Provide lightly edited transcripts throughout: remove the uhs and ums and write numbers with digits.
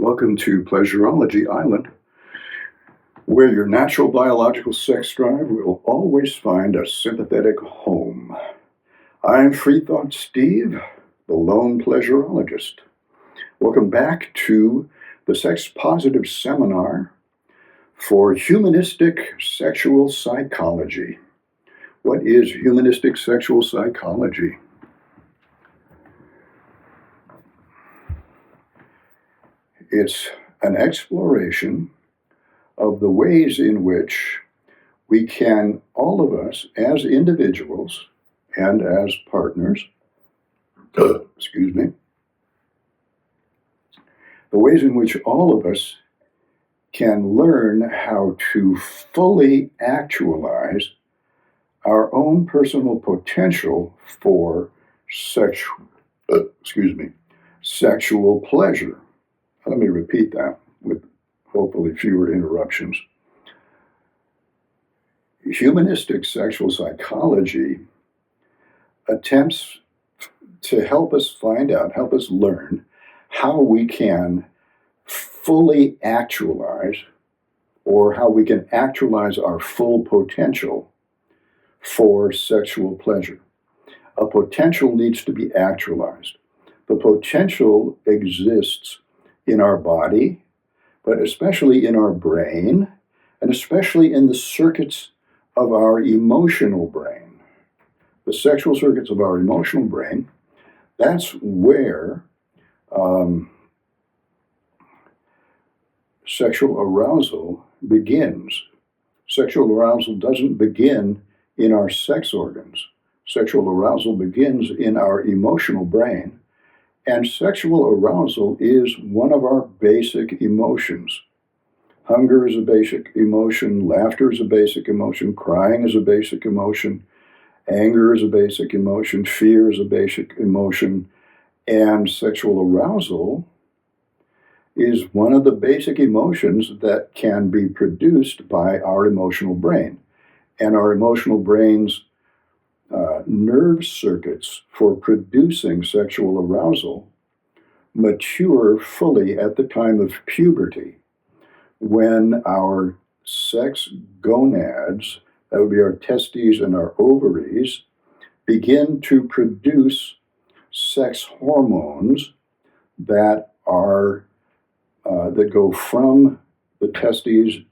Welcome to Pleasureology Island, where your natural biological sex drive will always find a sympathetic home. I'm Freethought Steve, the lone pleasureologist. Welcome back to the Sex Positive Seminar for Humanistic Sexual Psychology. What is humanistic sexual psychology? It's an exploration of the ways in which we can, all of us, as individuals and as partners, the ways in which all of us can learn how to fully actualize our own personal potential for sexual pleasure. Let me repeat that with hopefully fewer interruptions. Humanistic sexual psychology attempts to help us learn how we can fully actualize, or how we can actualize our full potential for sexual pleasure. A potential needs to be actualized. The potential exists in our body, but especially in our brain, and especially in the circuits of our emotional brain. The sexual circuits of our emotional brain, that's where sexual arousal begins. Sexual arousal doesn't begin in our sex organs. Sexual arousal begins in our emotional brain. And sexual arousal is one of our basic emotions. Hunger is a basic emotion, laughter is a basic emotion, crying is a basic emotion, anger is a basic emotion, fear is a basic emotion, and sexual arousal is one of the basic emotions that can be produced by our emotional brain. And our emotional brain's nerve circuits for producing sexual arousal mature fully at the time of puberty, when our sex gonads, that would be our testes and our ovaries, begin to produce sex hormones that go from the testes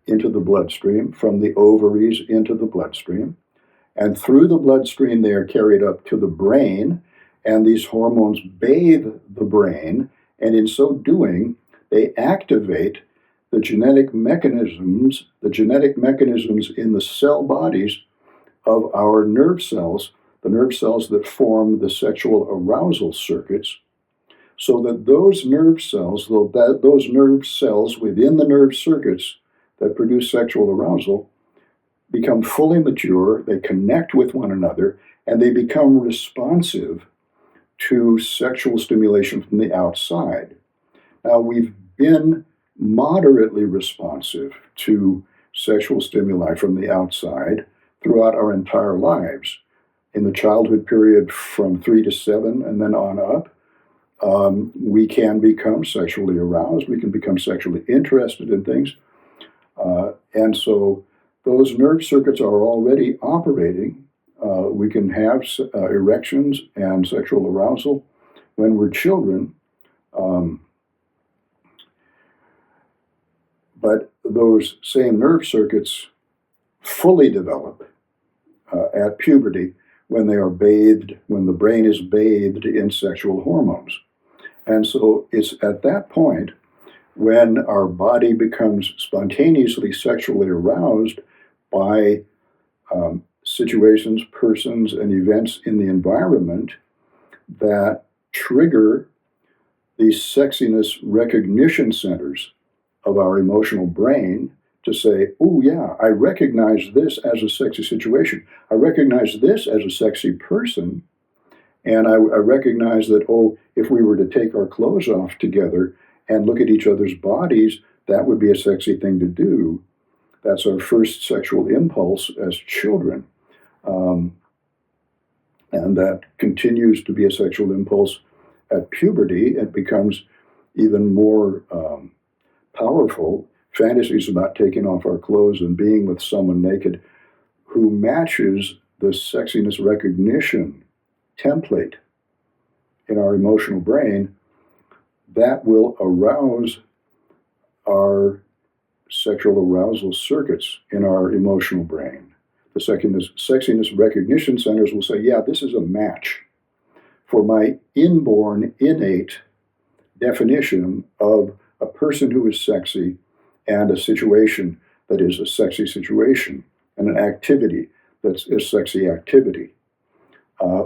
into the bloodstream, from the ovaries into the bloodstream. And through the bloodstream, they are carried up to the brain, and these hormones bathe the brain, and in so doing, they activate the genetic mechanisms in the cell bodies of our nerve cells, the nerve cells that form the sexual arousal circuits, so that those nerve cells within the nerve circuits that produce sexual arousal become fully mature, they connect with one another, and they become responsive to sexual stimulation from the outside. Now, we've been moderately responsive to sexual stimuli from the outside throughout our entire lives. In the childhood period from 3 to 7 and then on up, we can become sexually aroused, we can become sexually interested in things, and so those nerve circuits are already operating. We can have erections and sexual arousal when we're children, but those same nerve circuits fully develop at puberty when when the brain is bathed in sexual hormones. And so it's at that point when our body becomes spontaneously sexually aroused by situations, persons, and events in the environment that trigger the sexiness recognition centers of our emotional brain to say, oh yeah, I recognize this as a sexy situation. I recognize this as a sexy person. And I recognize that, if we were to take our clothes off together and look at each other's bodies, that would be a sexy thing to do. That's our first sexual impulse as children. And that continues to be a sexual impulse at puberty. It becomes even more powerful, fantasies about taking off our clothes and being with someone naked who matches the sexiness recognition template in our emotional brain, that will arouse our sexual arousal circuits in our emotional brain. The sexiness recognition centers will say, yeah, this is a match for my inborn, innate definition of a person who is sexy and a situation that is a sexy situation and an activity that's a sexy activity.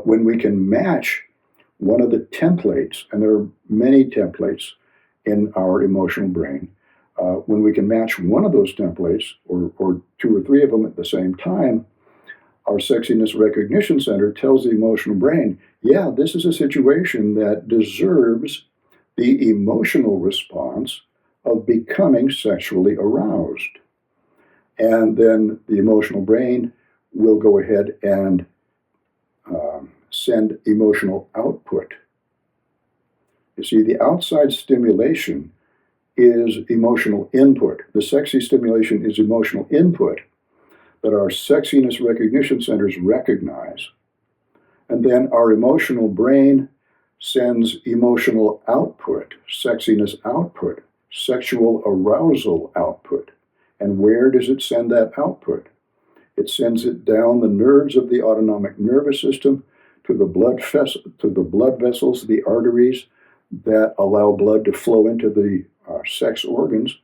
When we can match one of the templates, and there are many templates in our emotional brain, when we can match one of those templates, or two or three of them at the same time, our sexiness recognition center tells the emotional brain, yeah, this is a situation that deserves the emotional response of becoming sexually aroused. And then the emotional brain will go ahead and send emotional output. You see, the outside stimulation is emotional input. The sexy stimulation is emotional input that our sexiness recognition centers recognize. And then our emotional brain sends emotional output, sexiness output, sexual arousal output. And where does it send that output? It sends it down the nerves of the autonomic nervous system to the blood vessels, the arteries that allow blood to flow into the sex organs.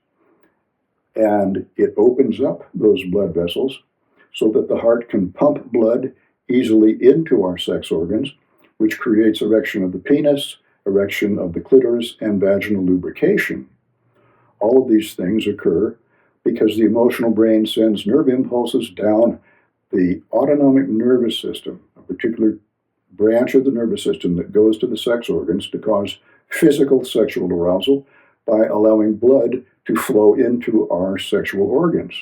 And it opens up those blood vessels so that the heart can pump blood easily into our sex organs, which creates erection of the penis, erection of the clitoris, and vaginal lubrication. All of these things occur because the emotional brain sends nerve impulses down the autonomic nervous system, a particular branch of the nervous system that goes to the sex organs to cause physical sexual arousal by allowing blood to flow into our sexual organs.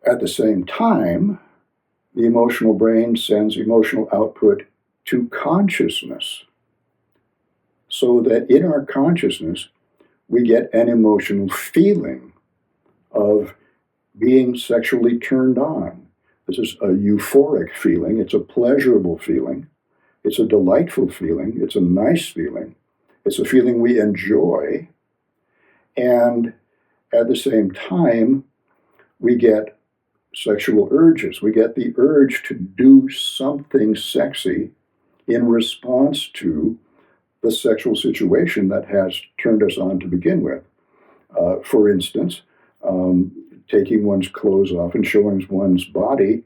At the same time, the emotional brain sends emotional output to consciousness, so that in our consciousness, we get an emotional feeling of being sexually turned on. This is a euphoric feeling. It's a pleasurable feeling. It's a delightful feeling. It's a nice feeling. It's a feeling we enjoy. And at the same time, we get sexual urges. We get the urge to do something sexy in response to the sexual situation that has turned us on to begin with. For instance, taking one's clothes off and showing one's body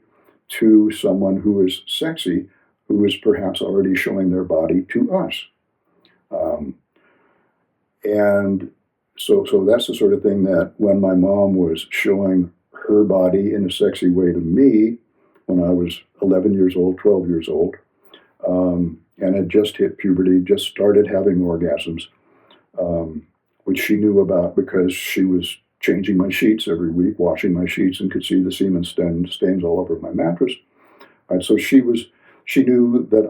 to someone who is sexy, who is perhaps already showing their body to us. And so that's the sort of thing that when my mom was showing her body in a sexy way to me when I was 11 years old, 12 years old, and had just hit puberty, just started having orgasms, which she knew about because she was changing my sheets every week, washing my sheets, and could see the semen stains all over my mattress. And so she knew that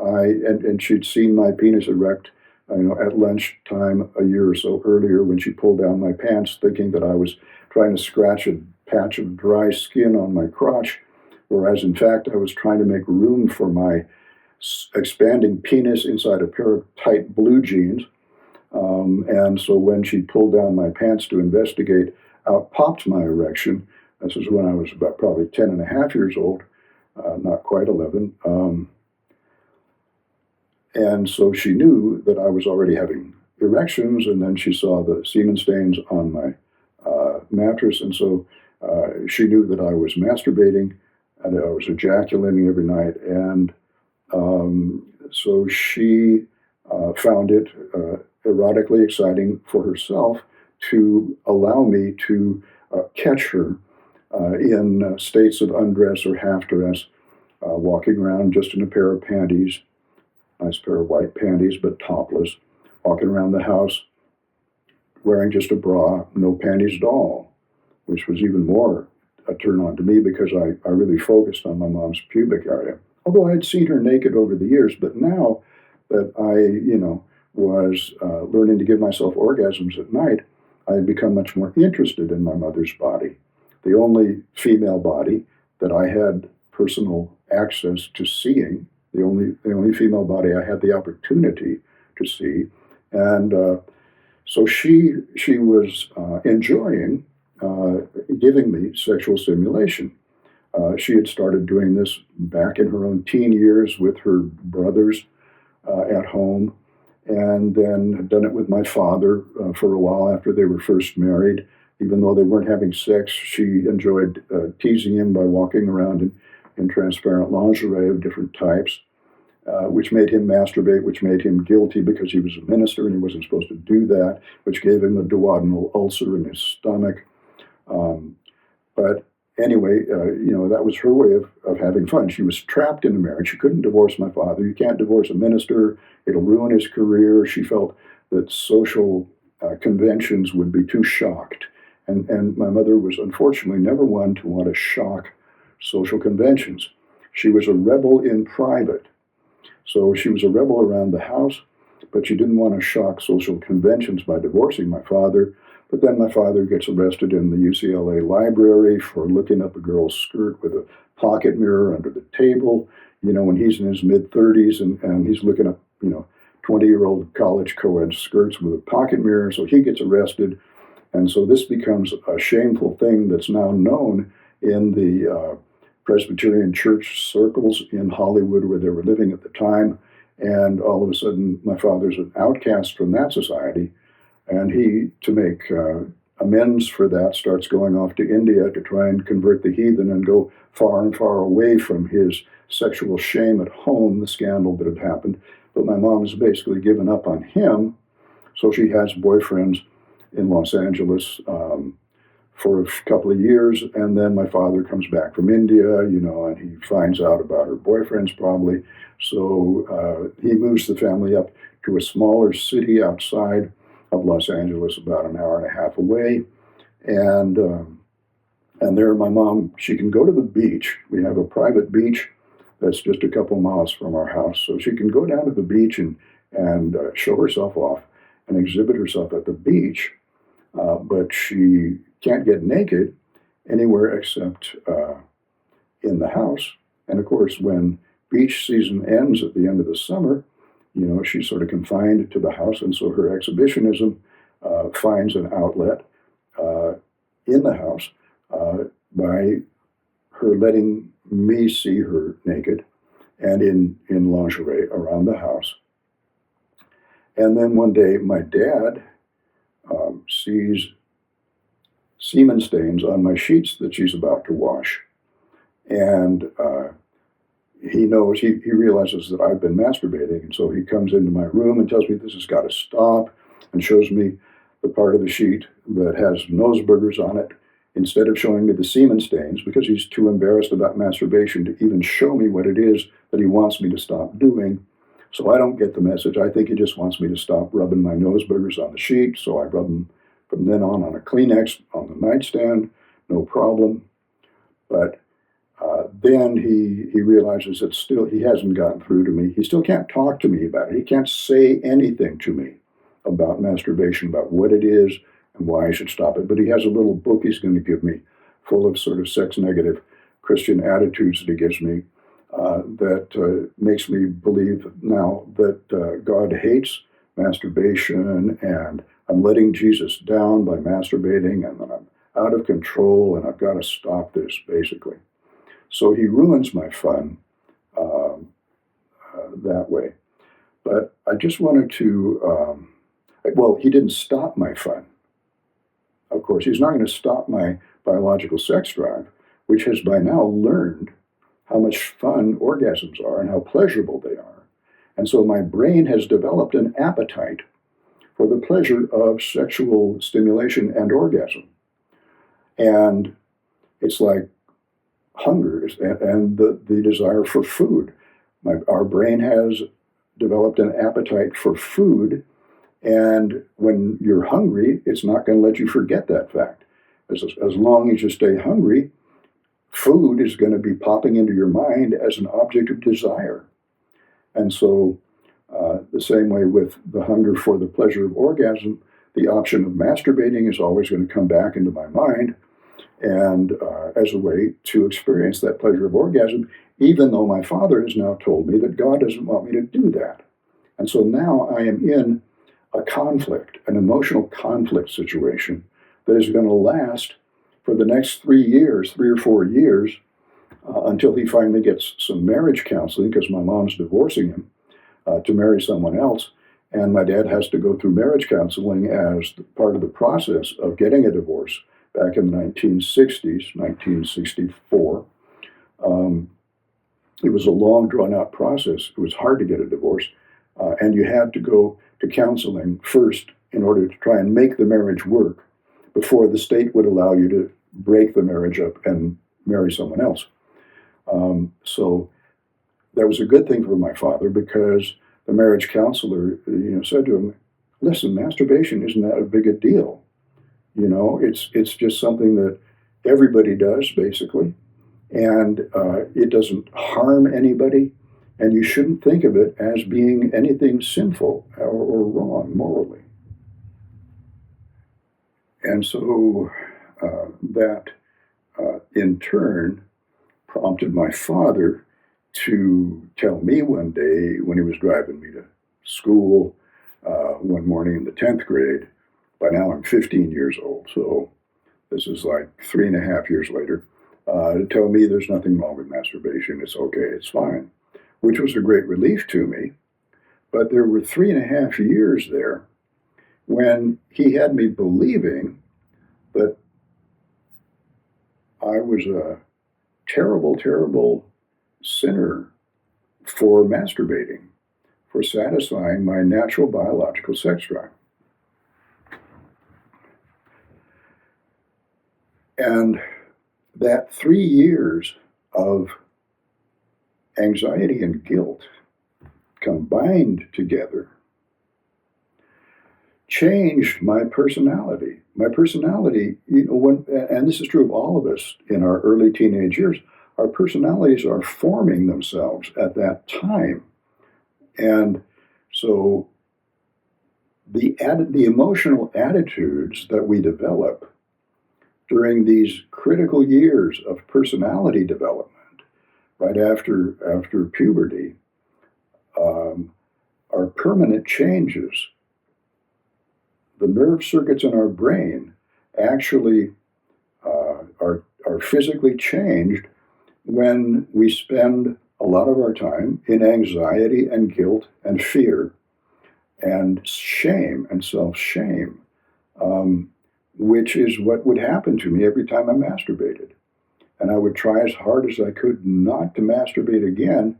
and she'd seen my penis erect, at lunchtime a year or so earlier when she pulled down my pants, thinking that I was trying to scratch a patch of dry skin on my crotch, whereas in fact I was trying to make room for my expanding penis inside a pair of tight blue jeans. And so when she pulled down my pants to investigate, out popped my erection. This was when I was about probably 10 and a half years old, not quite 11. And so she knew that I was already having erections, and then she saw the semen stains on my mattress, and so she knew that I was masturbating and I was ejaculating every night, and so she found it erotically exciting for herself to allow me to catch her in states of undress or half dress, walking around just in a pair of panties, nice pair of white panties, but topless, walking around the house wearing just a bra, no panties at all, which was even more a turn on to me because I really focused on my mom's pubic area. Although I had seen her naked over the years, but now that I, was learning to give myself orgasms at night, I had become much more interested in my mother's body, the only female body that I had personal access to seeing, the only female body I had the opportunity to see, and so she was enjoying giving me sexual stimulation. She had started doing this back in her own teen years with her brothers at home, and then had done it with my father for a while after they were first married. Even though they weren't having sex, she enjoyed teasing him by walking around in transparent lingerie of different types, which made him masturbate, which made him guilty because he was a minister and he wasn't supposed to do that, which gave him a duodenal ulcer in his stomach. But anyway, that was her way of having fun. She was trapped in a marriage. She couldn't divorce my father. You can't divorce a minister. It'll ruin his career. She felt that social conventions would be too shocked. And my mother was unfortunately never one to want to shock social conventions. She was a rebel in private. So she was a rebel around the house, but she didn't want to shock social conventions by divorcing my father. But then my father gets arrested in the UCLA library for looking up a girl's skirt with a pocket mirror under the table, when he's in his mid-30s and he's looking up, 20-year-old college co-ed skirts with a pocket mirror. So he gets arrested. And so this becomes a shameful thing that's now known in the Presbyterian church circles in Hollywood where they were living at the time. And all of a sudden, my father's an outcast from that society. And he, to make amends for that, starts going off to India to try and convert the heathen and go far and far away from his sexual shame at home, the scandal that had happened. But my mom has basically given up on him. So she has boyfriends in Los Angeles for a couple of years. And then my father comes back from India, and he finds out about her boyfriends probably. So he moves the family up to a smaller city outside of Los Angeles, about an hour and a half away. And there my mom, she can go to the beach. We have a private beach that's just a couple miles from our house. So she can go down to the beach and show herself off and exhibit herself at the beach. But she can't get naked anywhere except in the house. And of course, when beach season ends at the end of the summer, she's sort of confined to the house. And so her exhibitionism finds an outlet in the house by her letting me see her naked and in lingerie around the house. And then one day, my dad sees semen stains on my sheets that she's about to wash. And he realizes that I've been masturbating. And so he comes into my room and tells me this has got to stop and shows me the part of the sheet that has nose boogers on it instead of showing me the semen stains because he's too embarrassed about masturbation to even show me what it is that he wants me to stop doing. So I don't get the message. I think he just wants me to stop rubbing my nose boogers on the sheet. So I rub them from then on a Kleenex on the nightstand, no problem. But then he realizes that still he hasn't gotten through to me. He still can't talk to me about it. He can't say anything to me about masturbation, about what it is and why I should stop it. But he has a little book he's going to give me full of sort of sex-negative Christian attitudes that he gives me that makes me believe now that God hates masturbation and I'm letting Jesus down by masturbating and that I'm out of control and I've got to stop this, basically. So he ruins my fun that way. But I just wanted to, he didn't stop my fun. Of course, he's not going to stop my biological sex drive, which has by now learned how much fun orgasms are and how pleasurable they are. And so my brain has developed an appetite for the pleasure of sexual stimulation and orgasm. And it's like hunger and the desire for food. Our brain has developed an appetite for food, and when you're hungry, it's not going to let you forget that fact. As long as you stay hungry, food is going to be popping into your mind as an object of desire. And so The same way with the hunger for the pleasure of orgasm, the option of masturbating is always going to come back into my mind, and as a way to experience that pleasure of orgasm, even though my father has now told me that God doesn't want me to do that. And so now I am in a conflict, an emotional conflict situation that is going to last for the next 3 years, 3 or 4 years, until he finally gets some marriage counseling because my mom's divorcing him to marry someone else. And my dad has to go through marriage counseling as part of the process of getting a divorce back in the 1960s, 1964. It was a long, drawn-out process. It was hard to get a divorce. And you had to go to counseling first in order to try and make the marriage work before the state would allow you to break the marriage up and marry someone else. So that was a good thing for my father because the marriage counselor, said to him, "Listen, masturbation isn't that a big a deal. It's just something that everybody does basically, and it doesn't harm anybody, and you shouldn't think of it as being anything sinful or wrong morally." And so that in turn prompted my father to tell me one day when he was driving me to school one morning in the 10th grade. By now I'm 15 years old, so this is like 3.5 years later, to tell me there's nothing wrong with masturbation. It's okay, it's fine, which was a great relief to me. But there were 3.5 years there when he had me believing that I was a terrible, terrible sinner for masturbating, for satisfying my natural biological sex drive. And that 3 years of anxiety and guilt combined together changed my personality. My personality, and this is true of all of us in our early teenage years, our personalities are forming themselves at that time. And so the emotional attitudes that we develop during these critical years of personality development, right after puberty, are permanent changes. The nerve circuits in our brain actually are physically changed when we spend a lot of our time in anxiety and guilt and fear and shame and self-shame, which is what would happen to me every time I masturbated. And I would try as hard as I could not to masturbate again.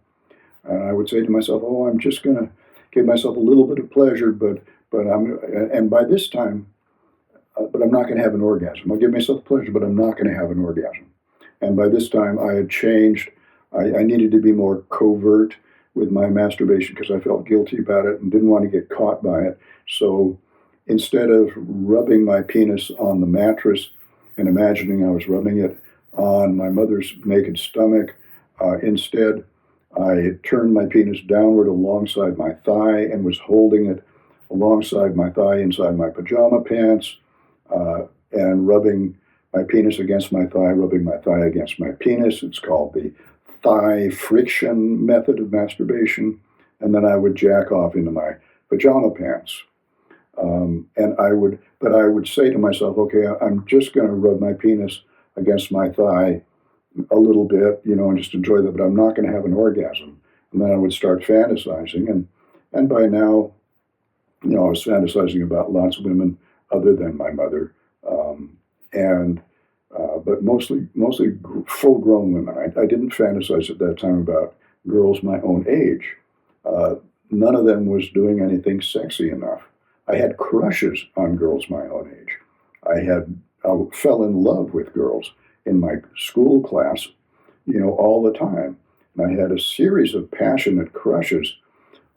And I would say to myself, "Oh, I'm just going to give myself a little bit of pleasure, but by this time, but I'm not going to have an orgasm. I'll give myself pleasure, but I'm not going to have an orgasm." And by this time, I had changed. I needed to be more covert with my masturbation because I felt guilty about it and didn't want to get caught by it. So instead of rubbing my penis on the mattress and imagining I was rubbing it on my mother's naked stomach, instead I turned my penis downward alongside my thigh and was holding it alongside my thigh inside my pajama pants, and rubbing my penis against my thigh, rubbing my thigh against my penis. It's called the thigh friction method of masturbation. And then I would jack off into my pajama pants. And I would say to myself, okay, I'm just going to rub my penis against my thigh a little bit, and just enjoy that, but I'm not going to have an orgasm. And then I would start fantasizing. And by now, I was fantasizing about lots of women other than my mother, but mostly full-grown women. I didn't fantasize at that time about girls my own age. None of them was doing anything sexy enough. I had crushes on girls my own age. I fell in love with girls in my school class, all the time. And I had a series of passionate crushes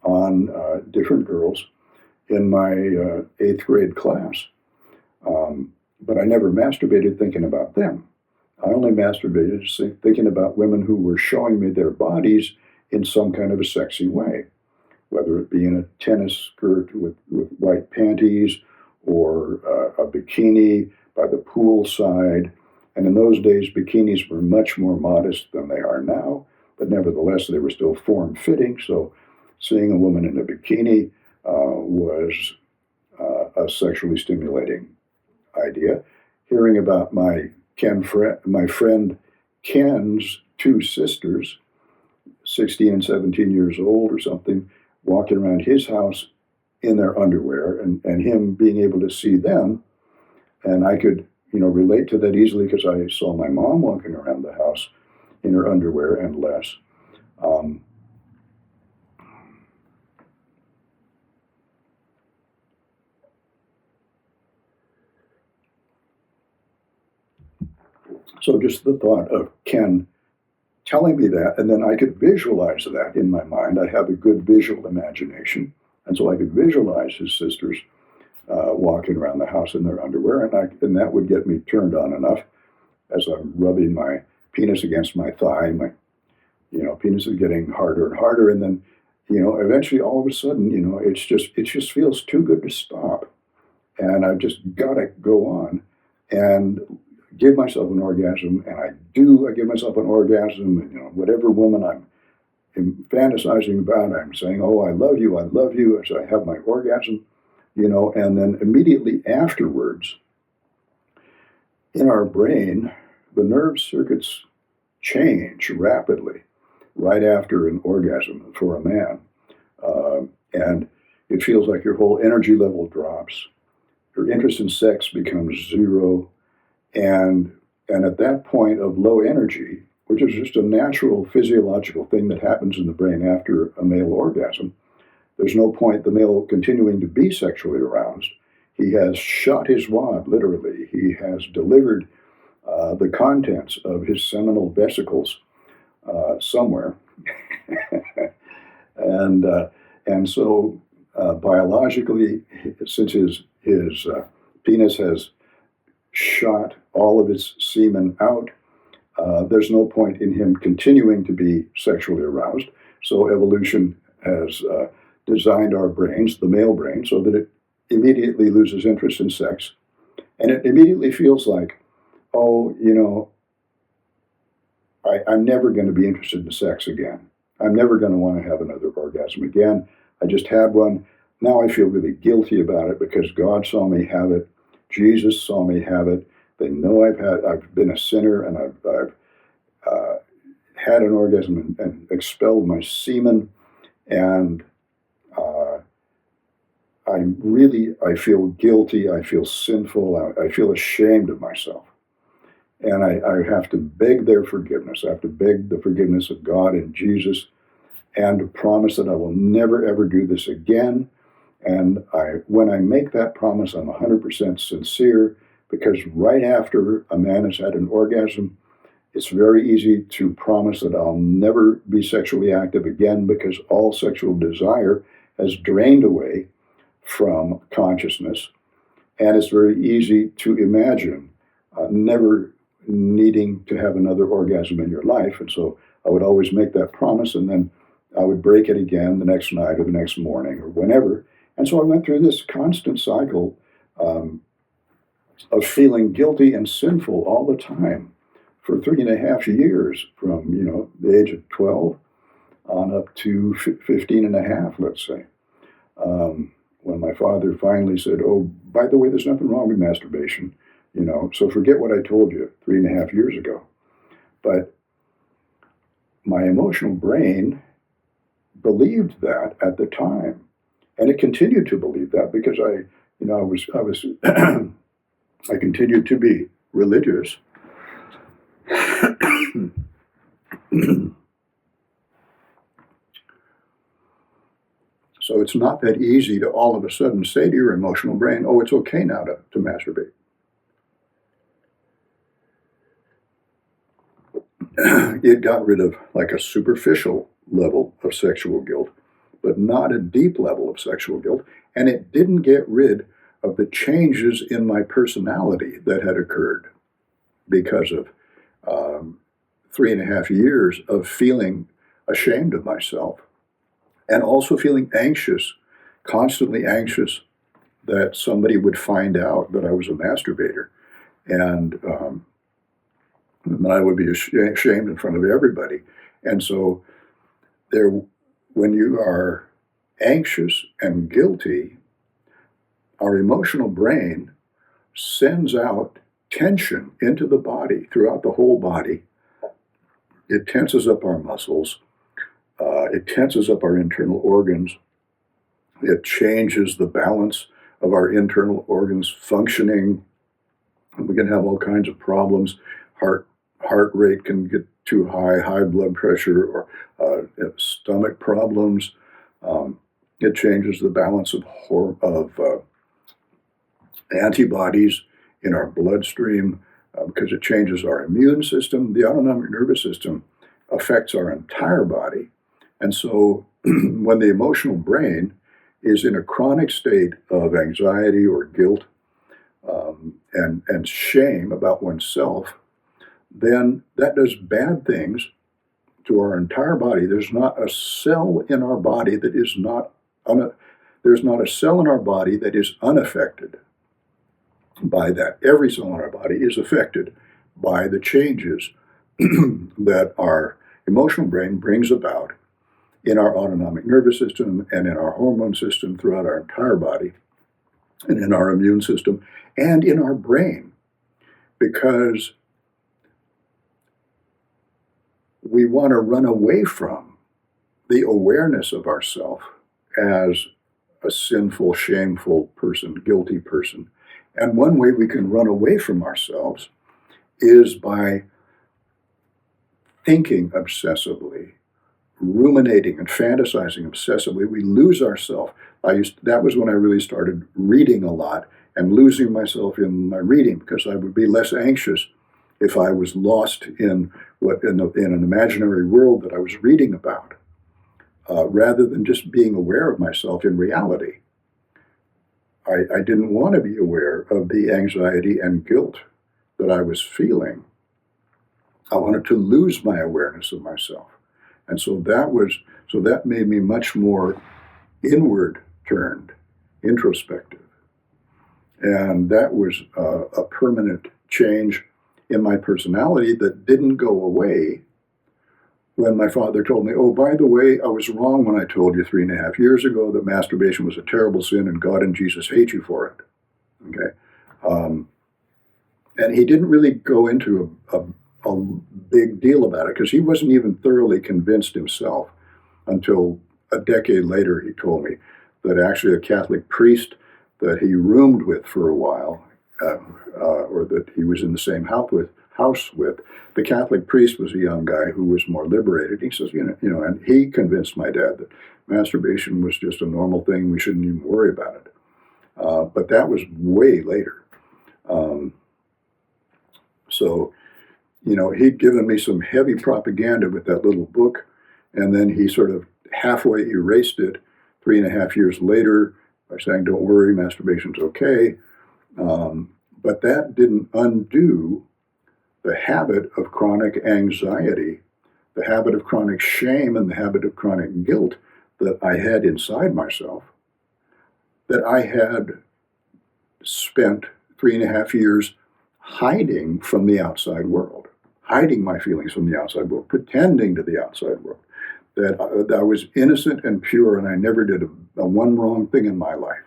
on different girls in my 8th grade class. But I never masturbated thinking about them. I only masturbated thinking about women who were showing me their bodies in some kind of a sexy way, whether it be in a tennis skirt with white panties or a bikini by the poolside. And in those days, bikinis were much more modest than they are now, but nevertheless, they were still form-fitting. So seeing a woman in a bikini was a sexually stimulating idea. Hearing about my friend Ken's two sisters, 16 and 17 years old or something, walking around his house in their underwear, and him being able to see them. And I could, relate to that easily because I saw my mom walking around the house in her underwear and less. So just the thought of Ken telling me that, and then I could visualize that in my mind. I have a good visual imagination, and so I could visualize his sisters walking around the house in their underwear, and that would get me turned on enough as I'm rubbing my penis against my thigh. My penis is getting harder and harder, and then eventually all of a sudden it just feels too good to stop, and I've just got to go on and give myself an orgasm, and I give myself an orgasm, and whatever woman I'm fantasizing about, I'm saying, oh, I love you, as I have my orgasm, and then immediately afterwards, in our brain, the nerve circuits change rapidly right after an orgasm for a man. And it feels like your whole energy level drops. Your interest in sex becomes zero. And at that point of low energy, which is just a natural physiological thing that happens in the brain after a male orgasm, there's no point the male continuing to be sexually aroused. He has shot his wad, literally. He has delivered the contents of his seminal vesicles somewhere. and so biologically, since his penis has shot all of its semen out, there's no point in him continuing to be sexually aroused. So evolution has designed our brains, the male brain, so that it immediately loses interest in sex. And it immediately feels like, oh, I'm never going to be interested in sex again. I'm never going to want to have another orgasm again. I just had one. Now I feel really guilty about it because God saw me have it. Jesus saw me have it. They know I've been a sinner, and I've had an orgasm and expelled my semen, and I feel guilty. I feel sinful. I feel ashamed of myself, and I have to beg their forgiveness. I have to beg the forgiveness of God and Jesus, and promise that I will never ever do this again. And when I make that promise, I'm 100% sincere, because right after a man has had an orgasm, it's very easy to promise that I'll never be sexually active again, because all sexual desire has drained away from consciousness. And it's very easy to imagine never needing to have another orgasm in your life. And so I would always make that promise, and then I would break it again the next night or the next morning or whenever. And so I went through this constant cycle of feeling guilty and sinful all the time for 3.5 years, from the age of 12 on up to 15 and a half, let's say. When my father finally said, oh, by the way, there's nothing wrong with masturbation, so forget what I told you 3.5 years ago. But my emotional brain believed that at the time. And it continued to believe that because I continued to be religious. So it's not that easy to all of a sudden say to your emotional brain, oh, it's okay now to masturbate. It got rid of like a superficial level of sexual guilt, but not a deep level of sexual guilt. And it didn't get rid of the changes in my personality that had occurred because of 3.5 years of feeling ashamed of myself and also feeling anxious, constantly anxious that somebody would find out that I was a masturbator. And I would be ashamed in front of everybody. And so there, when you are anxious and guilty, our emotional brain sends out tension into the body, throughout the whole body. It tenses up our muscles. It tenses up our internal organs. It changes the balance of our internal organs functioning. We can have all kinds of problems. Heart rate can get too high, high blood pressure, or stomach problems. It changes the balance of antibodies in our bloodstream because it changes our immune system. The autonomic nervous system affects our entire body. And so when the emotional brain is in a chronic state of anxiety or guilt and shame about oneself, then that does bad things to our entire body. There's not a cell in our body that is there's not a cell in our body that is unaffected by that. Every cell in our body is affected by the changes that our emotional brain brings about in our autonomic nervous system and in our hormone system throughout our entire body, and in our immune system and in our brain, because we want to run away from the awareness of ourself as a sinful, shameful person, guilty person. And one way we can run away from ourselves is by thinking obsessively, ruminating and fantasizing obsessively. We lose ourselves. That was when I really started reading a lot and losing myself in my reading, because I would be less anxious if I was lost in an imaginary world that I was reading about, rather than just being aware of myself in reality. I didn't want to be aware of the anxiety and guilt that I was feeling. I wanted to lose my awareness of myself. And so that made me much more inward turned, introspective. And that was a permanent change in my personality that didn't go away when my father told me, oh, by the way, I was wrong when I told you 3.5 years ago that masturbation was a terrible sin and God and Jesus hate you for it. Okay. And he didn't really go into a big deal about it, because he wasn't even thoroughly convinced himself until a decade later. He told me that actually a Catholic priest that he roomed with for a while, or that he was in the same house with, the Catholic priest was a young guy who was more liberated. He says, and he convinced my dad that masturbation was just a normal thing. We shouldn't even worry about it. But that was way later. So he'd given me some heavy propaganda with that little book, and then he sort of halfway erased it 3.5 years later by saying, don't worry, masturbation's okay. But that didn't undo the habit of chronic anxiety, the habit of chronic shame, and the habit of chronic guilt that I had inside myself, that I had spent 3.5 years hiding from the outside world, hiding my feelings from the outside world, pretending to the outside world that I was innocent and pure and I never did a one wrong thing in my life.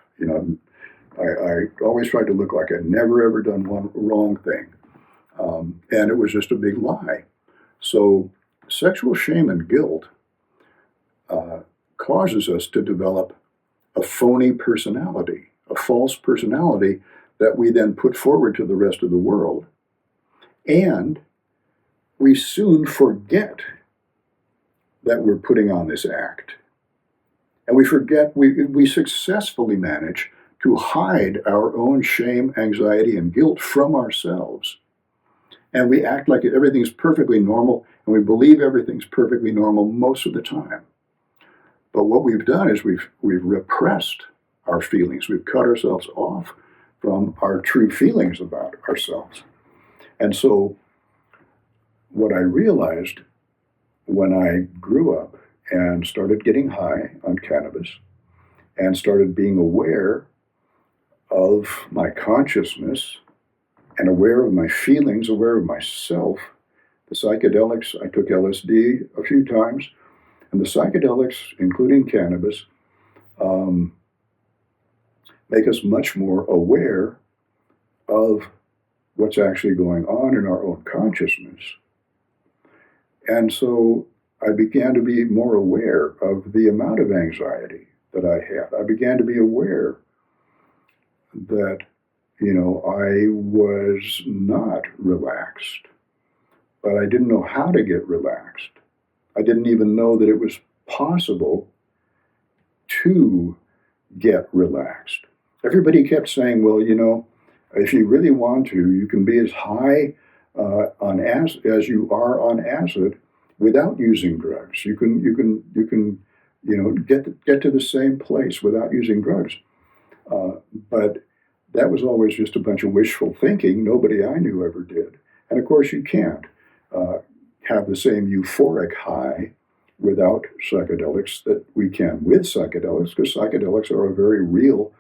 I always tried to look like I'd never ever done one wrong thing. And it was just a big lie. So sexual shame and guilt causes us to develop a phony personality, a false personality that we then put forward to the rest of the world. And we soon forget that we're putting on this act. And we forget, we successfully manage to hide our own shame, anxiety, and guilt from ourselves. And we act like everything's perfectly normal, and we believe everything's perfectly normal most of the time. But what we've done is we've repressed our feelings. We've cut ourselves off from our true feelings about ourselves. And so what I realized when I grew up and started getting high on cannabis and started being aware of my consciousness and aware of my feelings, aware of myself. The psychedelics, I took LSD a few times, and the psychedelics, including cannabis, make us much more aware of what's actually going on in our own consciousness. And so I began to be more aware of the amount of anxiety that I had. I began to be aware that, I was not relaxed, but I didn't know how to get relaxed. I didn't even know that it was possible to get relaxed. Everybody kept saying, well, if you really want to, you can be as high on acid as you are on acid without using drugs. You can get to the same place without using drugs. But that was always just a bunch of wishful thinking. Nobody I knew ever did. And of course, you can't have the same euphoric high without psychedelics that we can with psychedelics, because psychedelics are a very real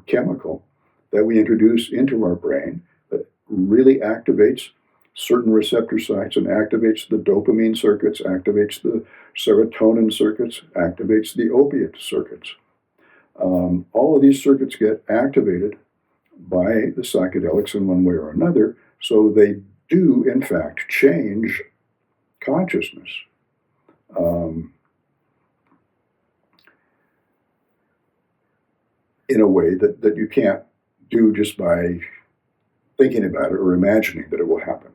chemical that we introduce into our brain that really activates certain receptor sites and activates the dopamine circuits, activates the serotonin circuits, activates the opiate circuits. All of these circuits get activated by the psychedelics in one way or another, so they do, in fact, change consciousness. In a way that you can't do just by thinking about it or imagining that it will happen.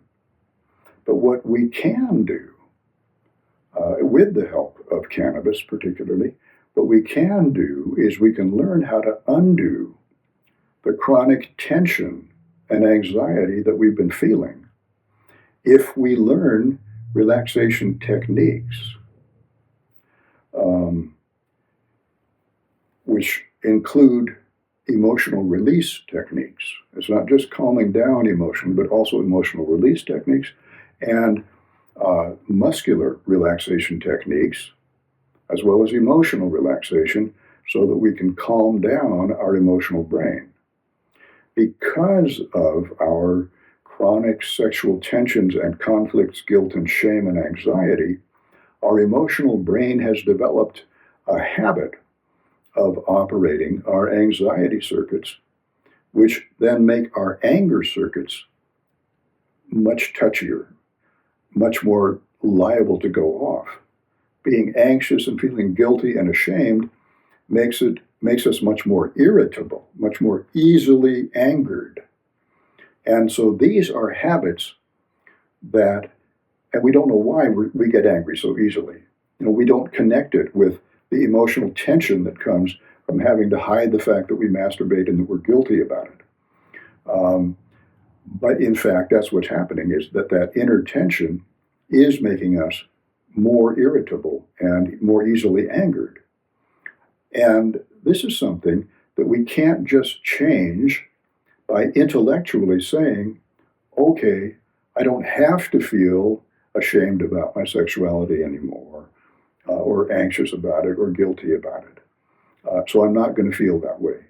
But what we can do, with the help of cannabis particularly, what we can do is we can learn how to undo the chronic tension and anxiety that we've been feeling if we learn relaxation techniques, which include emotional release techniques. It's not just calming down emotion, but also emotional release techniques and muscular relaxation techniques, as well as emotional relaxation, so that we can calm down our emotional brain. Because of our chronic sexual tensions and conflicts, guilt and shame and anxiety, our emotional brain has developed a habit of operating our anxiety circuits, which then make our anger circuits much touchier, much more liable to go off. Being anxious and feeling guilty and ashamed makes us much more irritable, much more easily angered. And so these are habits that, and we don't know why we get angry so easily. We don't connect it with the emotional tension that comes from having to hide the fact that we masturbate and that we're guilty about it. But in fact, that's what's happening, is that inner tension is making us more irritable and more easily angered. And this is something that we can't just change by intellectually saying, okay, I don't have to feel ashamed about my sexuality anymore, or anxious about it, or guilty about it. So I'm not going to feel that way.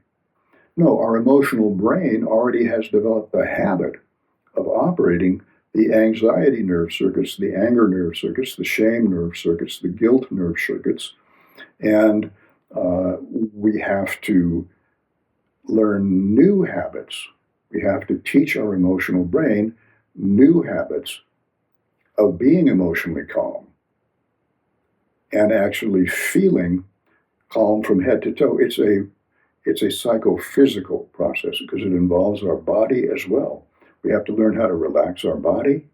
No, our emotional brain already has developed the habit of operating the anxiety nerve circuits, the anger nerve circuits, the shame nerve circuits, the guilt nerve circuits, and we have to learn new habits. We have to teach our emotional brain new habits of being emotionally calm and actually feeling calm from head to toe. It's a psychophysical process because it involves our body as well. We have to learn how to relax our body,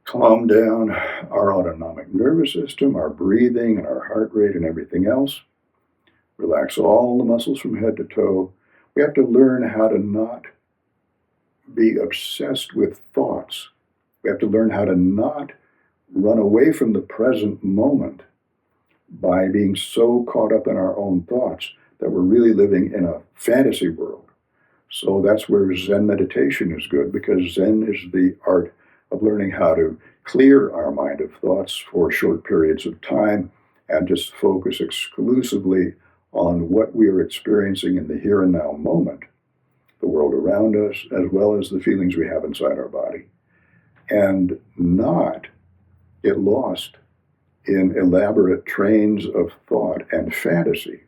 calm down our autonomic nervous system, our breathing and our heart rate and everything else. Relax all the muscles from head to toe. We have to learn how to not be obsessed with thoughts. We have to learn how to not run away from the present moment by being so caught up in our own thoughts that we're really living in a fantasy world. So that's where Zen meditation is good, because Zen is the art of learning how to clear our mind of thoughts for short periods of time and just focus exclusively on what we are experiencing in the here and now moment, the world around us, as well as the feelings we have inside our body, and not get lost in elaborate trains of thought and fantasy.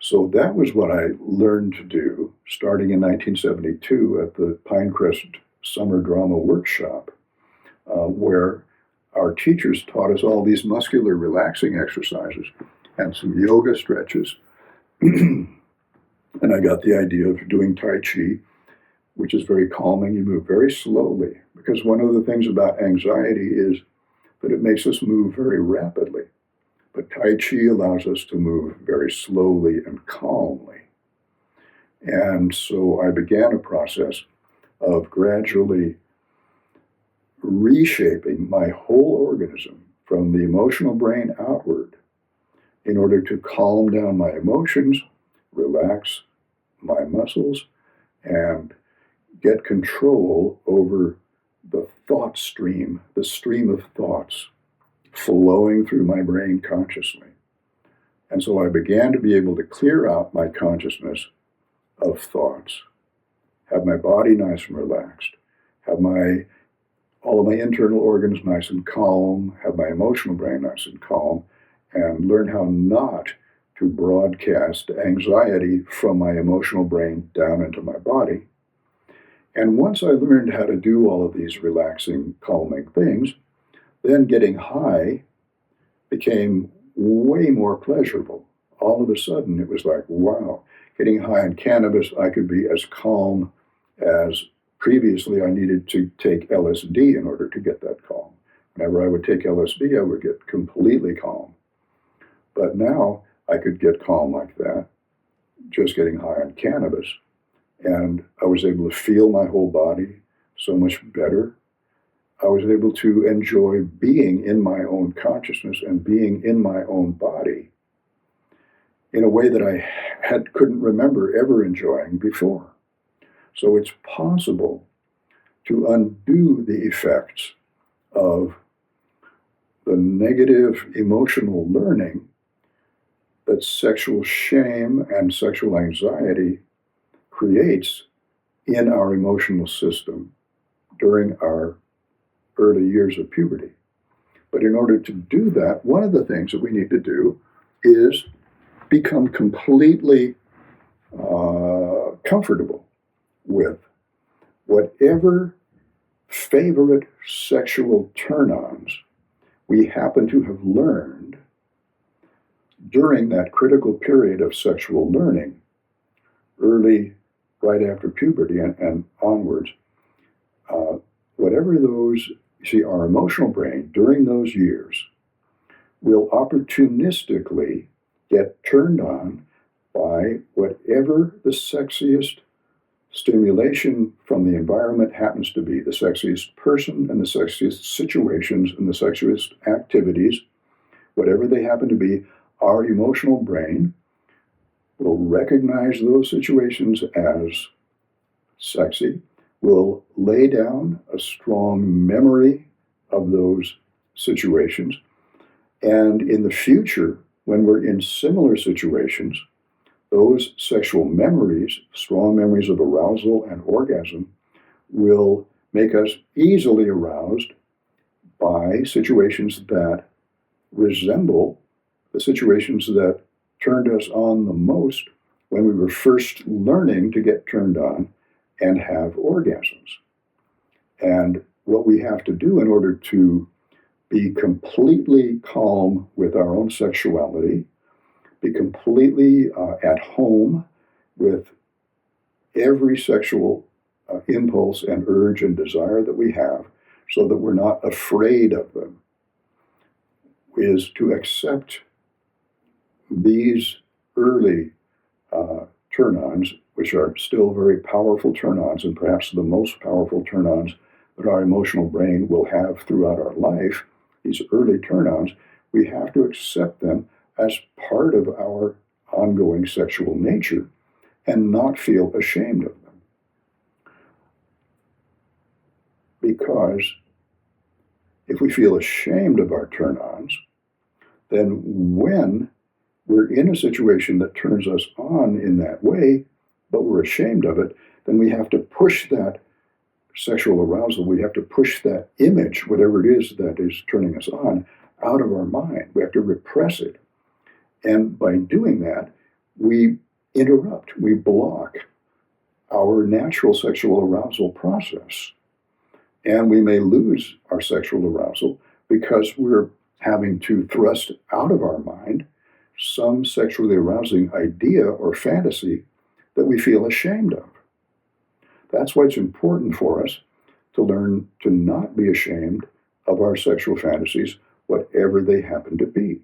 So that was what I learned to do starting in 1972 at the Pinecrest Summer Drama Workshop, where our teachers taught us all these muscular relaxing exercises and some yoga stretches. And I got the idea of doing Tai Chi, which is very calming. You move very slowly, because one of the things about anxiety is that it makes us move very rapidly. But Tai Chi allows us to move very slowly and calmly. And so I began a process of gradually reshaping my whole organism from the emotional brain outward in order to calm down my emotions, relax my muscles, and get control over the thought stream, the stream of thoughts flowing through my brain consciously. And so I began to be able to clear out my consciousness of thoughts, have my body nice and relaxed, have all of my internal organs nice and calm, have my emotional brain nice and calm, and learn how not to broadcast anxiety from my emotional brain down into my body. And once I learned how to do all of these relaxing, calming things, then getting high became way more pleasurable. All of a sudden, it was like, wow, getting high on cannabis, I could be as calm as previously I needed to take LSD in order to get that calm. Whenever I would take LSD, I would get completely calm. But now I could get calm like that, just getting high on cannabis. And I was able to feel my whole body so much better. I was able to enjoy being in my own consciousness and being in my own body in a way that I couldn't remember ever enjoying before. So it's possible to undo the effects of the negative emotional learning that sexual shame and sexual anxiety creates in our emotional system during our early years of puberty. But in order to do that, one of the things that we need to do is become completely comfortable with whatever favorite sexual turn-ons we happen to have learned during that critical period of sexual learning, early, right after puberty and onwards. Whatever those, see, our emotional brain during those years will opportunistically get turned on by whatever the sexiest stimulation from the environment happens to be, the sexiest person and the sexiest situations and the sexiest activities, whatever they happen to be. Our emotional brain will recognize those situations as sexy, will lay down a strong memory of those situations, and in the future, when we're in similar situations, those sexual memories, strong memories of arousal and orgasm, will make us easily aroused by situations that resemble the situations that turned us on the most when we were first learning to get turned on and have orgasms. And what we have to do in order to be completely calm with our own sexuality, be completely at home with every sexual impulse and urge and desire that we have, so that we're not afraid of them, is to accept these early turn-ons, which are still very powerful turn-ons, and perhaps the most powerful turn-ons that our emotional brain will have throughout our life. These early turn-ons, we have to accept them as part of our ongoing sexual nature and not feel ashamed of them. because if we feel ashamed of our turn-ons, then when we're in a situation that turns us on in that way, but we're ashamed of it, then we have to push that sexual arousal, we have to push that image, whatever it is that is turning us on, out of our mind. We have to repress it. And by doing that, we interrupt, we block our natural sexual arousal process. And we may lose our sexual arousal because we're having to thrust out of our mind some sexually arousing idea or fantasy that we feel ashamed of. That's why it's important for us to learn to not be ashamed of our sexual fantasies, whatever they happen to be.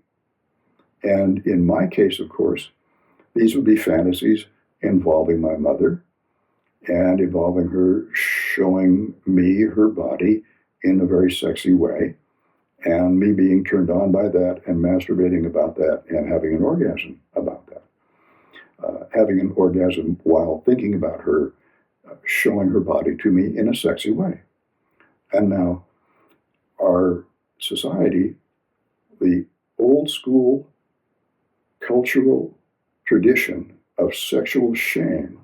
And in my case, of course, these would be fantasies involving my mother and involving her showing me her body in a very sexy way, and me being turned on by that and masturbating about that and having an orgasm about that. Having an orgasm while thinking about her showing her body to me in a sexy way. And now our society, the old school cultural tradition of sexual shame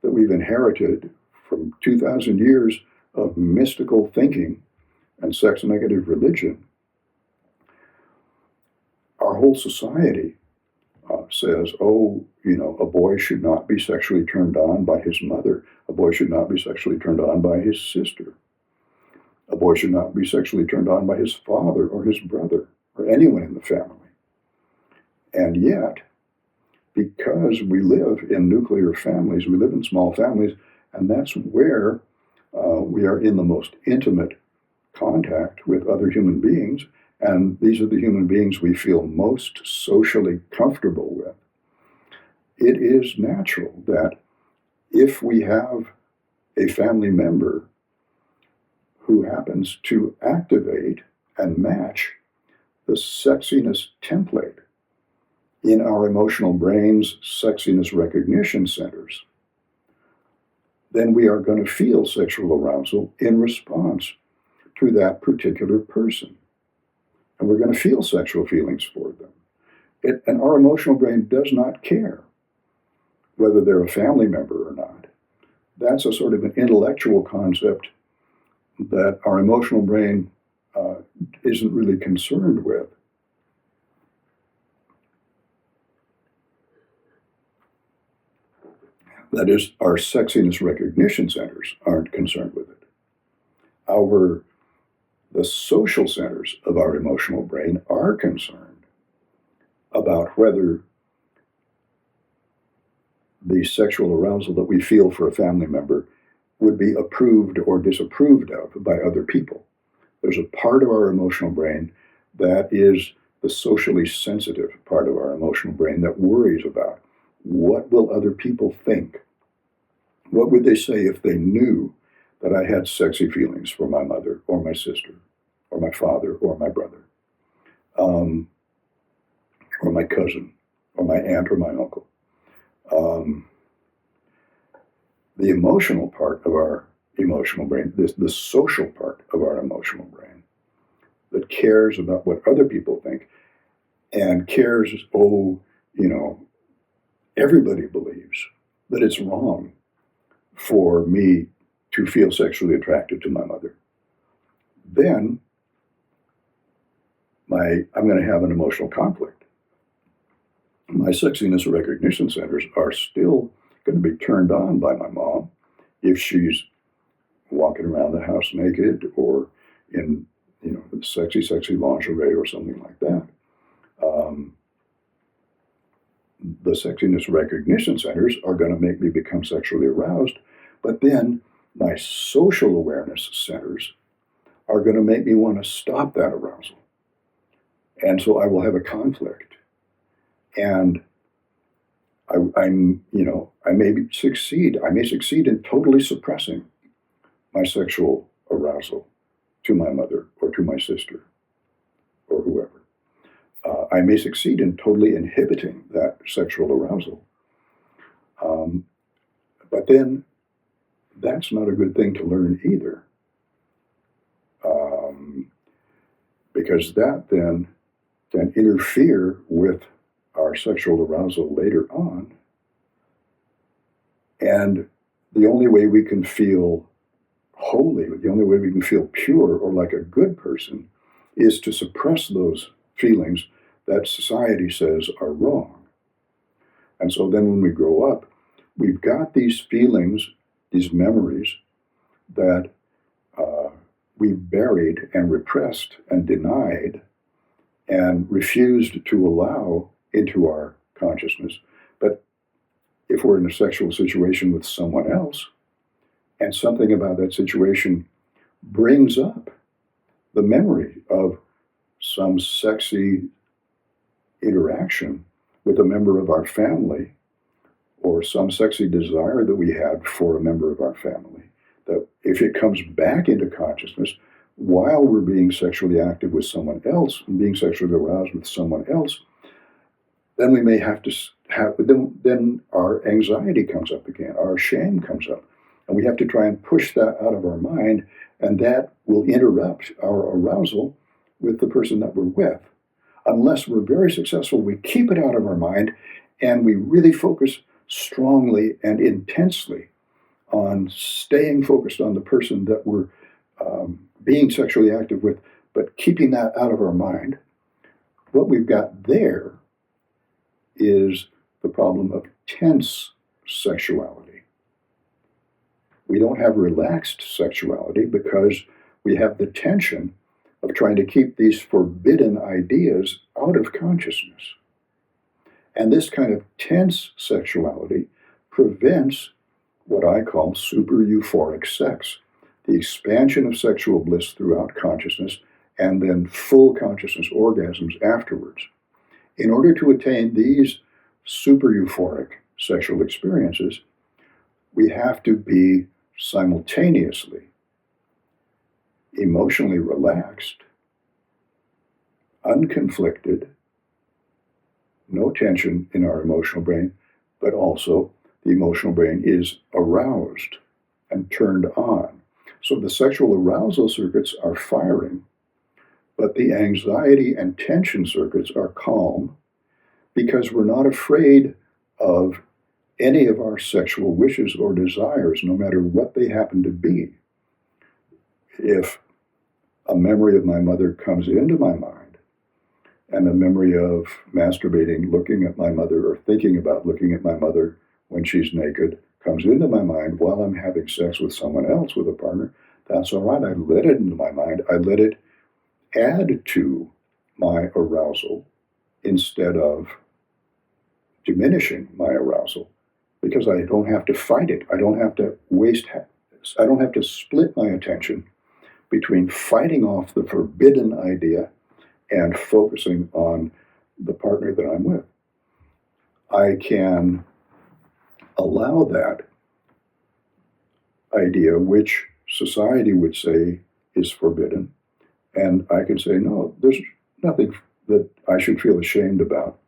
that we've inherited from 2,000 years of mystical thinking and sex negative religion, our whole society says, oh, a boy should not be sexually turned on by his mother. A boy should not be sexually turned on by his sister. A boy should not be sexually turned on by his father or his brother or anyone in the family. And yet, because we live in nuclear families, we live in small families, and that's where we are in the most intimate contact with other human beings, and these are the human beings we feel most socially comfortable with. It is natural that if we have a family member who happens to activate and match the sexiness template in our emotional brain's sexiness recognition centers, then we are going to feel sexual arousal in response to that particular person. And we're going to feel sexual feelings for them. And our emotional brain does not care whether they're a family member or not. That's a sort of an intellectual concept that our emotional brain isn't really concerned with. That is, our sexiness recognition centers aren't concerned with it. The social centers of our emotional brain are concerned about whether the sexual arousal that we feel for a family member would be approved or disapproved of by other people. There's a part of our emotional brain that is the socially sensitive part of our emotional brain that worries about what will other people think? What would they say if they knew that I had sexy feelings for my mother or my sister or my father or my brother, or my cousin or my aunt or my uncle? The emotional part of our emotional brain, the social part of our emotional brain that cares about what other people think and cares, everybody believes that it's wrong for me to feel sexually attracted to my mother. Then I'm going to have an emotional conflict. My sexiness recognition centers are still going to be turned on by my mom if she's walking around the house naked or in, sexy lingerie or something like that. The sexiness recognition centers are going to make me become sexually aroused, but then my social awareness centers are going to make me want to stop that arousal. And so I will have a conflict. And I may succeed in totally suppressing my sexual arousal to my mother or to my sister or whoever. I may succeed in totally inhibiting that sexual arousal. But then that's not a good thing to learn either. because that then can interfere with our sexual arousal later on. And the only way we can feel holy, the only way we can feel pure or like a good person, is to suppress those feelings that society says are wrong. And so then when we grow up, we've got these feelings, these memories that we've buried and repressed and denied and refused to allow into our consciousness. But if we're in a sexual situation with someone else, and something about that situation brings up the memory of some sexy interaction with a member of our family, or some sexy desire that we had for a member of our family, that if it comes back into consciousness while we're being sexually active with someone else and being sexually aroused with someone else, then we may have to then our anxiety comes up again, our shame comes up, and we have to try and push that out of our mind, and that will interrupt our arousal with the person that we're with. Unless we're very successful, we keep it out of our mind, and we really focus strongly and intensely on staying focused on the person that we're being sexually active with, but keeping that out of our mind. What we've got there is the problem of tense sexuality. We don't have relaxed sexuality because we have the tension of trying to keep these forbidden ideas out of consciousness. And this kind of tense sexuality prevents what I call super euphoric sex, the expansion of sexual bliss throughout consciousness, and then full consciousness orgasms afterwards. In order to attain these super euphoric sexual experiences, we have to be simultaneously emotionally relaxed, unconflicted, no tension in our emotional brain, but also the emotional brain is aroused and turned on. So the sexual arousal circuits are firing, but the anxiety and tension circuits are calm, because we're not afraid of any of our sexual wishes or desires, no matter what they happen to be. If a memory of my mother comes into my mind, and a memory of masturbating, looking at my mother, or thinking about looking at my mother when she's naked comes into my mind while I'm having sex with someone else, with a partner, that's all right. I let it into my mind. I let it add to my arousal instead of diminishing my arousal, because I don't have to fight it. I don't have to split my attention between fighting off the forbidden idea and focusing on the partner that I'm with. I can allow that idea, which society would say is forbidden, and I can say, no, there's nothing that I should feel ashamed about,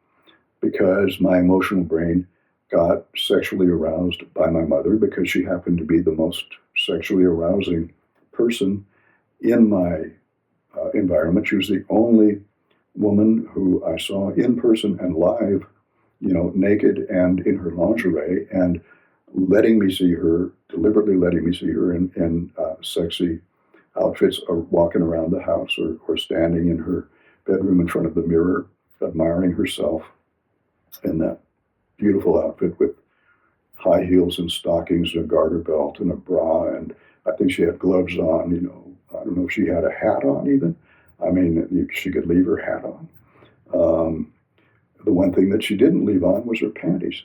because my emotional brain got sexually aroused by my mother because she happened to be the most sexually arousing person in my environment. She was the only woman who I saw in person and live, naked and in her lingerie, and letting me see her, deliberately letting me see her in sexy outfits, or walking around the house, or standing in her bedroom in front of the mirror, admiring herself in that beautiful outfit with high heels and stockings and a garter belt and a bra, and I think she had gloves on, I don't know if she had a hat on even. I mean, she could leave her hat on. The one thing that she didn't leave on was her panties.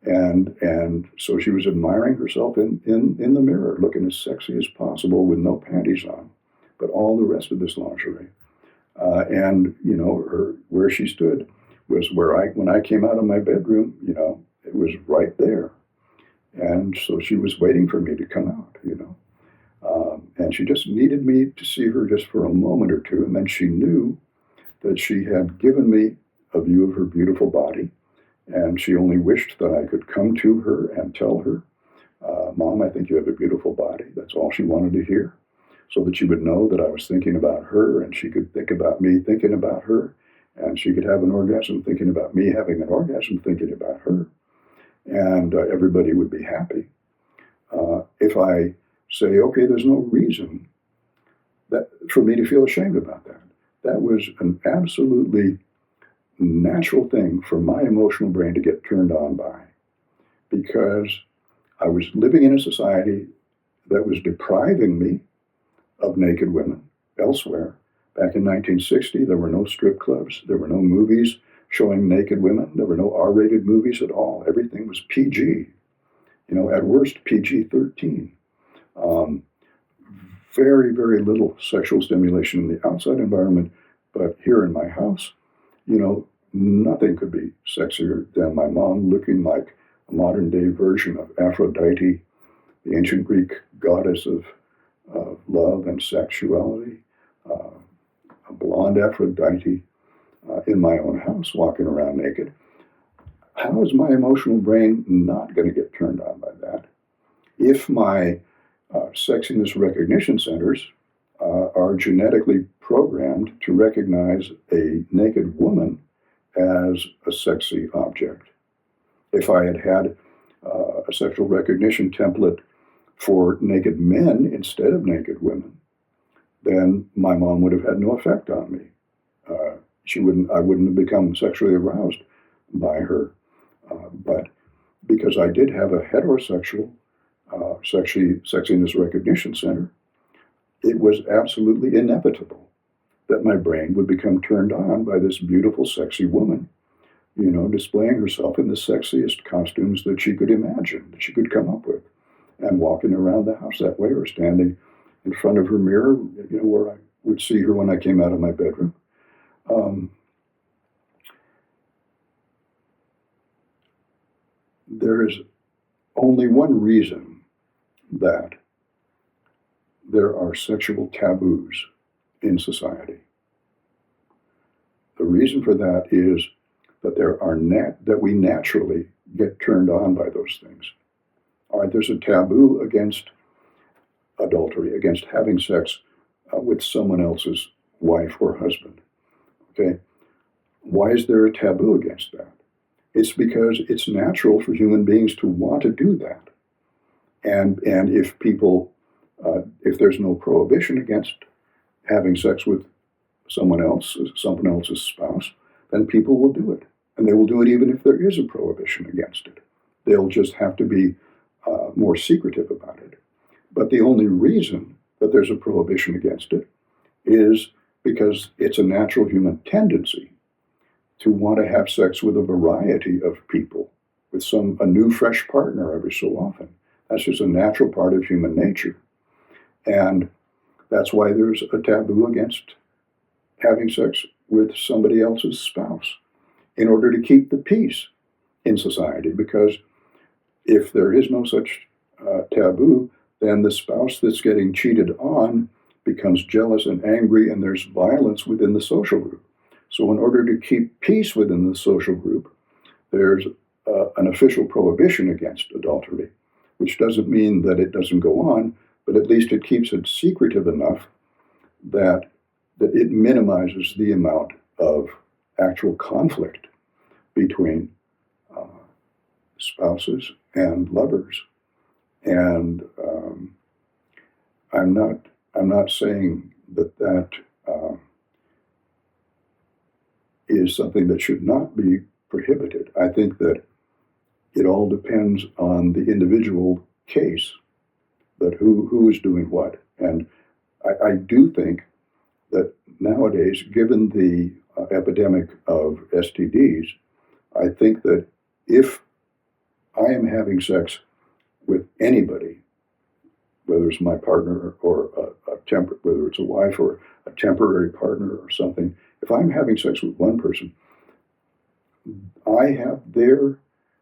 And so she was admiring herself in the mirror, looking as sexy as possible with no panties on, but all the rest of this lingerie. Where she stood was when I came out of my bedroom, it was right there. And so she was waiting for me to come out, and she just needed me to see her just for a moment or two. And then she knew that she had given me a view of her beautiful body. And she only wished that I could come to her and tell her, Mom, I think you have a beautiful body. That's all she wanted to hear. so that she would know that I was thinking about her, and she could think about me thinking about her, and she could have an orgasm thinking about me having an orgasm thinking about her, and everybody would be happy. If I say, okay, there's no reason that for me to feel ashamed about that. That was an absolutely natural thing for my emotional brain to get turned on by, because I was living in a society that was depriving me of naked women elsewhere. Back in 1960, there were no strip clubs, there were no movies showing naked women, there were no R-rated movies at all. Everything was PG, at worst PG-13. Very, very little sexual stimulation in the outside environment, but here in my house, nothing could be sexier than my mom looking like a modern day version of Aphrodite, the ancient Greek goddess of love and sexuality, a blonde Aphrodite in my own house walking around naked. How is my emotional brain not going to get turned on by that? If my sexiness recognition centers are genetically programmed to recognize a naked woman as a sexy object. If I had a sexual recognition template for naked men instead of naked women, then my mom would have had no effect on me. I wouldn't have become sexually aroused by her. But because I did have a heterosexual sexiness recognition center, it was absolutely inevitable that my brain would become turned on by this beautiful, sexy woman, displaying herself in the sexiest costumes that she could imagine, that she could come up with, and walking around the house that way, or standing in front of her mirror, where I would see her when I came out of my bedroom. There is only one reason that there are sexual taboos in society. The reason for that is that that we naturally get turned on by those things. All right, there's a taboo against adultery, against having sex with someone else's wife or husband. Okay, why is there a taboo against that? It's because it's natural for human beings to want to do that. And if there's no prohibition against having sex with someone else's spouse, then people will do it. And they will do it even if there is a prohibition against it. They'll just have to be more secretive about it. But the only reason that there's a prohibition against it is because it's a natural human tendency to want to have sex with a variety of people, with a new, fresh partner every so often. That's just a natural part of human nature. And that's why there's a taboo against having sex with somebody else's spouse, in order to keep the peace in society. Because if there is no such taboo, then the spouse that's getting cheated on becomes jealous and angry, and there's violence within the social group. So in order to keep peace within the social group, there's an official prohibition against adultery, which doesn't mean that it doesn't go on, but at least it keeps it secretive enough that it minimizes the amount of actual conflict between spouses and lovers. And I'm not saying that is something that should not be prohibited. I think that it all depends on the individual case, that who is doing what. And I do think that nowadays, given the epidemic of STDs, I think that if I am having sex with anybody, whether it's my partner or whether it's a wife or a temporary partner or something, if I'm having sex with one person, I have their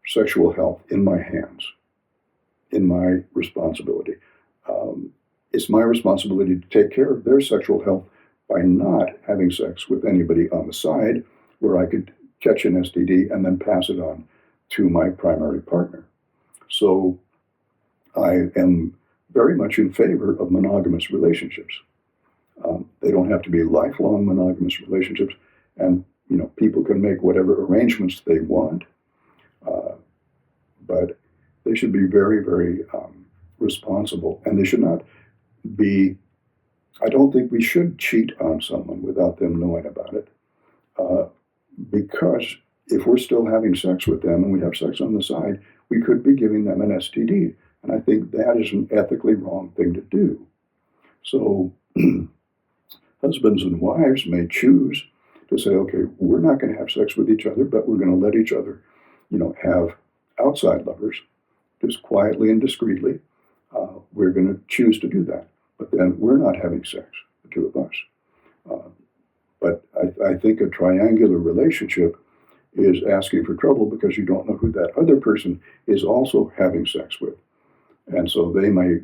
sexual health in my hands, in my responsibility. It's my responsibility to take care of their sexual health by not having sex with anybody on the side where I could catch an STD and then pass it on to my primary partner. So I am very much in favor of monogamous relationships. They don't have to be lifelong monogamous relationships, and people can make whatever arrangements they want, but they should be very, very responsible, and they should not be. I don't think we should cheat on someone without them knowing about it, because if we're still having sex with them and we have sex on the side, we could be giving them an STD, and I think that is an ethically wrong thing to do. So husbands and wives may choose to say, okay, we're not going to have sex with each other, but we're going to let each other, have outside lovers, just quietly and discreetly. We're going to choose to do that. But then we're not having sex, the two of us. But I think a triangular relationship is asking for trouble because you don't know who that other person is also having sex with. And so they may,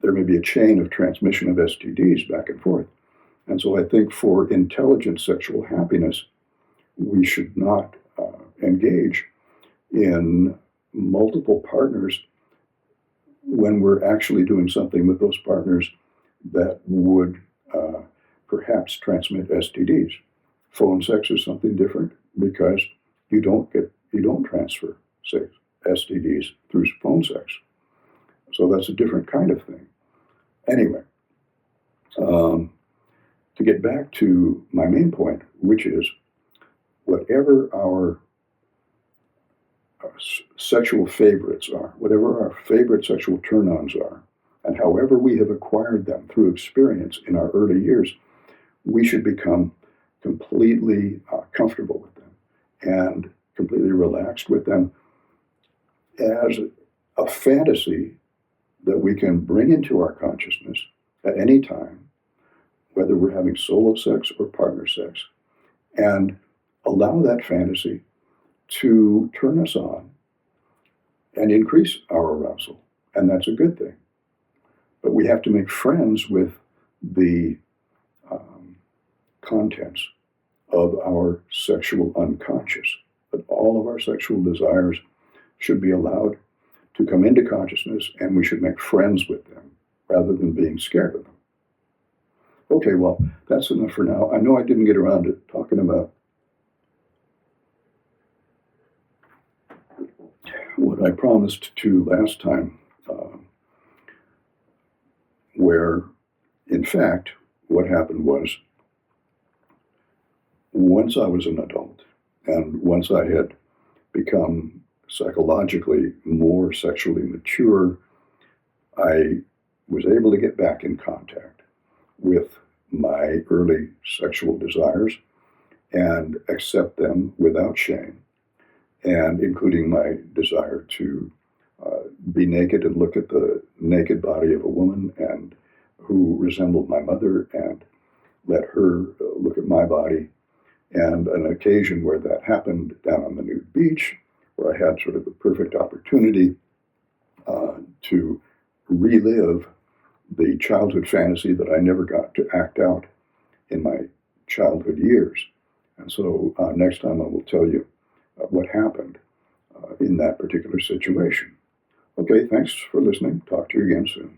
there may be a chain of transmission of STDs back and forth. And so I think for intelligent sexual happiness, we should not engage in multiple partners when we're actually doing something with those partners that would perhaps transmit STDs. Phone sex is something different because you don't transfer STDs through phone sex. So that's a different kind of thing. Anyway, to get back to my main point, which is whatever our sexual favorites are, whatever our favorite sexual turn-ons are, and however we have acquired them through experience in our early years, we should become completely comfortable with them and completely relaxed with them as a fantasy that we can bring into our consciousness at any time, whether we're having solo sex or partner sex, and allow that fantasy to turn us on and increase our arousal. And that's a good thing. But we have to make friends with the contents of our sexual unconscious. That all of our sexual desires should be allowed to come into consciousness, and we should make friends with them rather than being scared of them. Okay, well, that's enough for now. I know I didn't get around to talking about what I promised to last time, where, in fact, what happened was once I was an adult and once I had become psychologically more sexually mature, I was able to get back in contact with my early sexual desires and accept them without shame, and including my desire to be naked and look at the naked body of a woman and who resembled my mother and let her look at my body. And an occasion where that happened down on the nude beach, where I had sort of the perfect opportunity to relive the childhood fantasy that I never got to act out in my childhood years. And so next time I will tell you what happened in that particular situation. Okay, thanks for listening. Talk to you again soon.